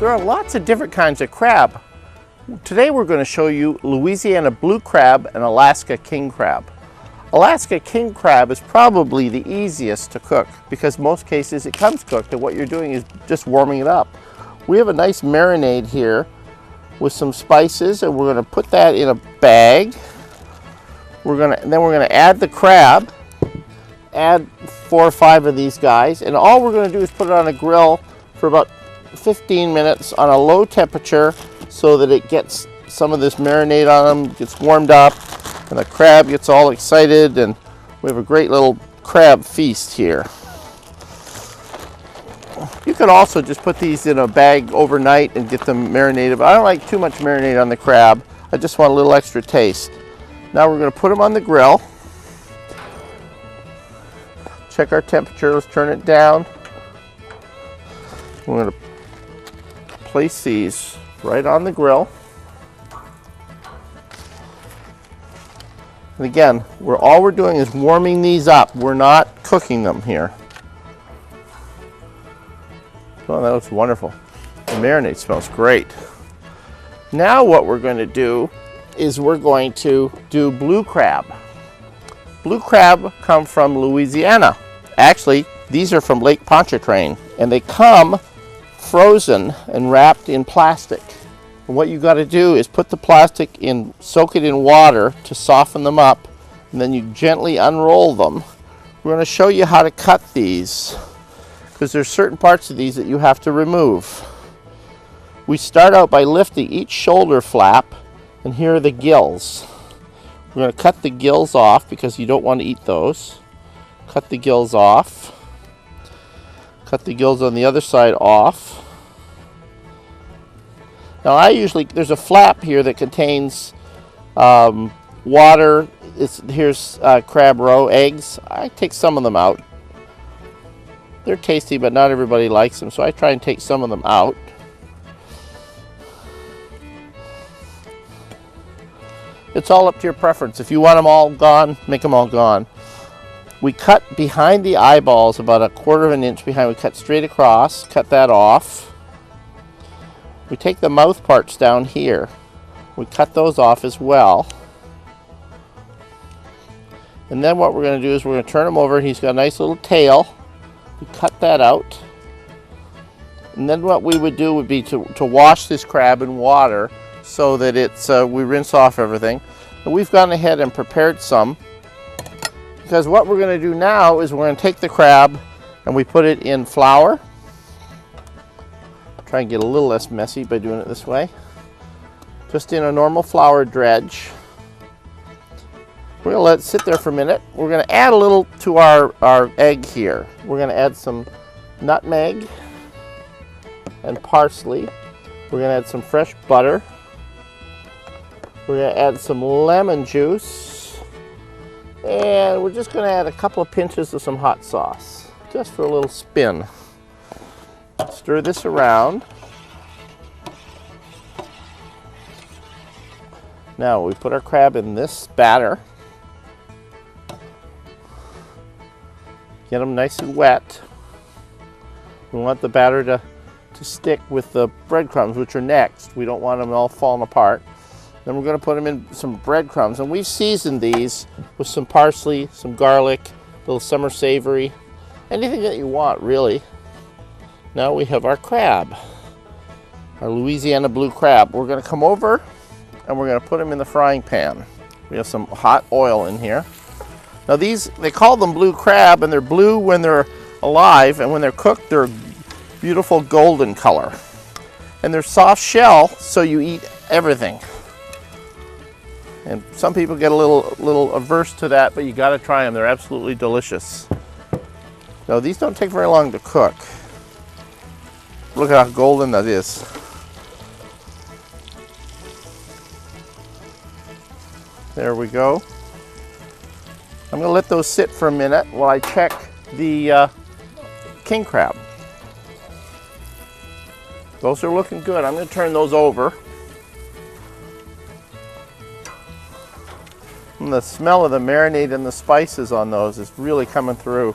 There are lots of different kinds of crab. Today we're going to show you Louisiana blue crab and Alaska king crab. Alaska king crab is probably the easiest to cook because most cases it comes cooked and what you're doing is just warming it up. We have a nice marinade here with some spices and we're going to put that in a bag. Then we're going to add the crab, add 4 or 5 of these guys, and all we're going to do is put it on a grill for about 15 minutes on a low temperature so that it gets some of this marinade on them, gets warmed up, and the crab gets all excited, and we have a great little crab feast here. You could also just put these in a bag overnight and get them marinated, but I don't like too much marinade on the crab. I just want a little extra taste. Now we're going to put them on the grill. Check our temperature, let's turn it down. We're going to place these right on the grill. And again, all we're doing is warming these up. We're not cooking them here. Oh, that looks wonderful. The marinade smells great. Now what we're going to do is we're going to do blue crab. Blue crab come from Louisiana. Actually, these are from Lake Pontchartrain, and they come frozen and wrapped in plastic. And what you got to do is put the plastic in, soak it in water to soften them up, and then you gently unroll them. We're going to show you how to cut these because there's certain parts of these that you have to remove. We start out by lifting each shoulder flap, and here are the gills. We're going to cut the gills off because you don't want to eat those. Cut the gills off. Cut the gills on the other side off. Now there's a flap here that contains water. Here's crab roe eggs. I take some of them out. They're tasty, but not everybody likes them, so I try and take some of them out. It's all up to your preference. If you want them all gone, make them all gone. We cut behind the eyeballs about 1/4 of an inch behind. We cut straight across, cut that off. We take the mouth parts down here. We cut those off as well. And then what we're going to do is we're going to turn him over. He's got a nice little tail. We cut that out. And then what we would do would be to wash this crab in water so that we rinse off everything. And we've gone ahead and prepared some because what we're going to do now is we're going to take the crab and we put it in flour. Try and get a little less messy by doing it this way. Just in a normal flour dredge. We're going to let it sit there for a minute. We're going to add a little to our egg here. We're going to add some nutmeg and parsley. We're going to add some fresh butter. We're going to add some lemon juice. And we're just going to add a couple of pinches of some hot sauce, just for a little spin. Stir this around. Now we put our crab in this batter. Get them nice and wet. We want the batter to stick with the breadcrumbs, which are next. We don't want them all falling apart. Then we're going to put them in some breadcrumbs, and we've seasoned these with some parsley, some garlic, a little summer savory, anything that you want, really. Now we have our crab, our Louisiana blue crab. We're going to come over and we're going to put them in the frying pan. We have some hot oil in here. Now these, they call them blue crab, and they're blue when they're alive, and when they're cooked, they're beautiful golden color. And they're soft shell, so you eat everything. And some people get a little averse to that, but you got to try them. They're absolutely delicious. Now these don't take very long to cook. Look at how golden that is. There we go. I'm going to let those sit for a minute while I check the king crab. Those are looking good. I'm going to turn those over. And the smell of the marinade and the spices on those is really coming through.